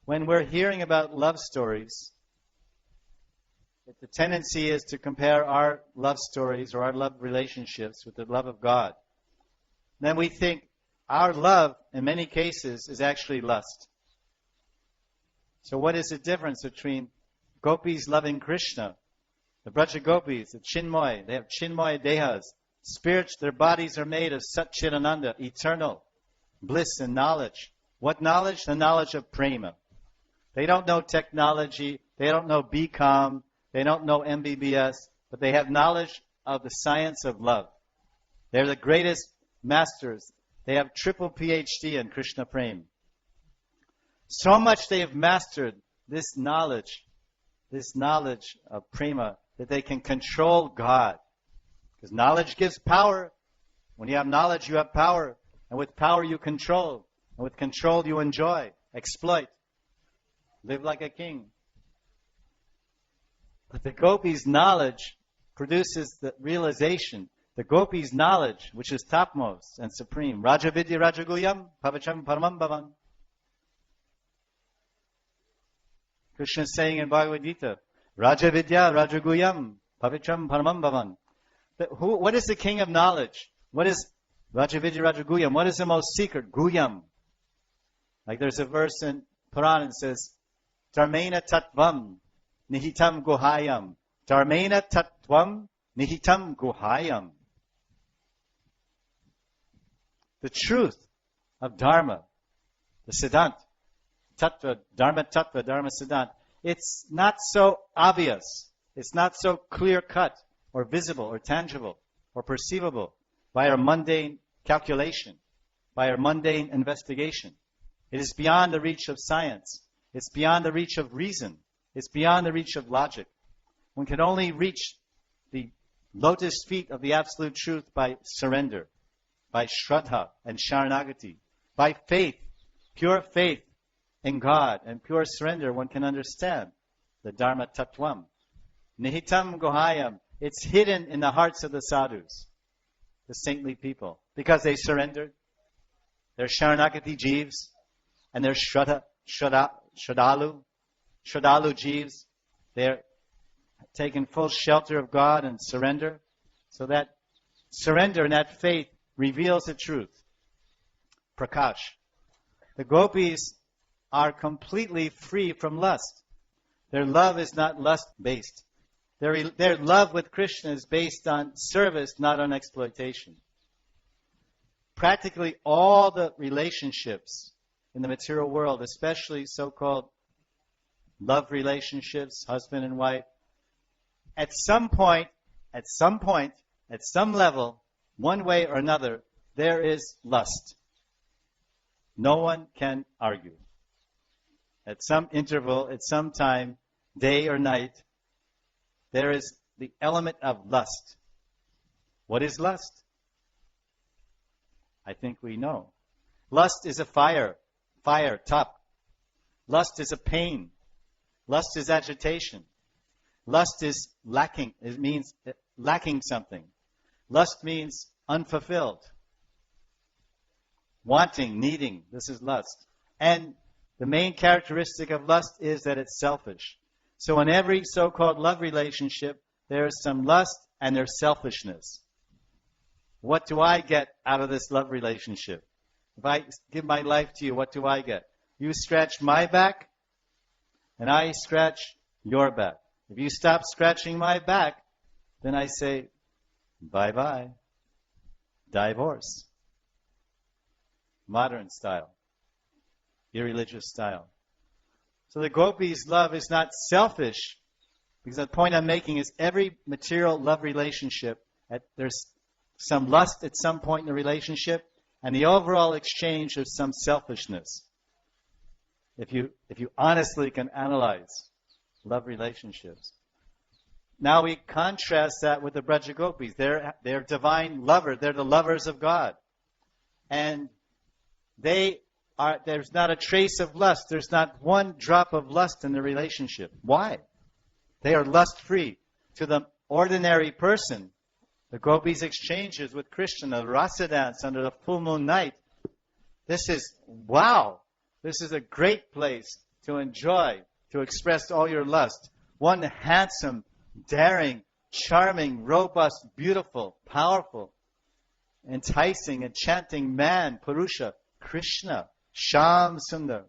when we're hearing about love stories, the tendency is to compare our love stories or our love relationships with the love of God. Then we think our love, in many cases, is actually lust. So what is the difference between gopis loving Krishna, the Braja gopis, the Chinmoy, they have Chinmoy dehas, spirits, their bodies are made of Satchidananda, eternal bliss and knowledge. What knowledge? The knowledge of prema. They don't know technology, they don't know BCom, they don't know MBBS, but they have knowledge of the science of love. They're the greatest masters. They have triple PhD in Krishna Prem. So much they have mastered this knowledge of prema, that they can control God. Because knowledge gives power. When you have knowledge, you have power. And with power, you control. And with control, you enjoy, exploit, live like a king. But the gopis' knowledge produces the realization. The gopis' knowledge, which is topmost and supreme. Raja Vidya Rajaguyam Pavacham Paramam Bhavan. Krishna is saying in Bhagavad Gita, Raja Vidya Rajaguyam Pavacham Paramam Bhavan. What is the king of knowledge? What is Raja Vidya Rajaguyam? What is the most secret? Guyam. Like there's a verse in Purana that says, Dharmena Tattvam Nihitam Guhayam. Dharmena Tattvam Nihitam Guhayam. The truth of Dharma, the Siddhant, Tattva, Dharma Tattva, Dharma Siddhant, it's not so obvious. It's not so clear-cut or visible or tangible or perceivable by our mundane calculation, by our mundane investigation. It is beyond the reach of science. It's beyond the reach of reason. It's beyond the reach of logic. One can only reach the lotus feet of the absolute truth by surrender, by shraddha and sharanagati, by faith, pure faith in God and pure surrender. One can understand the Dharma Tattvam. Nihitam Guhayam. It's hidden in the hearts of the sadhus, the saintly people, because they surrendered. They're sharanagati jivs, and they're shradhalu jivs. They're taking full shelter of God and surrender. So that surrender and that faith reveals the truth. Prakash. The gopis are completely free from lust. Their love is not lust-based. Their love with Krishna is based on service, not on exploitation. Practically all the relationships in the material world, especially so-called love relationships, husband and wife, at some point, at some level, one way or another, there is lust. No one can argue. At some interval, at some time, day or night, there is the element of lust. What is lust? I think we know. Lust is a fire, top. Lust is a pain. Lust is agitation. Lust is lacking. It means lacking something. Lust means unfulfilled. Wanting, needing. This is lust. And the main characteristic of lust is that it's selfish. So in every so-called love relationship, there is some lust and there's selfishness. What do I get out of this love relationship? If I give my life to you, what do I get? You scratch my back, and I scratch your back. If you stop scratching my back, then I say, bye-bye. Divorce. Modern style. Irreligious style. So the gopis' love is not selfish, because the point I'm making is every material love relationship, there's some lust at some point in the relationship, and the overall exchange of some selfishness. If you honestly can analyze love relationships. Now we contrast that with the Braja Gopis. They're divine lovers. They're the lovers of God. And there's not a trace of lust. There's not one drop of lust in the relationship. Why? They are lust-free. To the ordinary person, the gopis' exchanges with Krishna, the rasa dance under the full moon night, this is, wow! This is a great place to enjoy, to express all your lust. One handsome, daring, charming, robust, beautiful, powerful, enticing, enchanting man, Purusha, Krishna, Sham Sundar.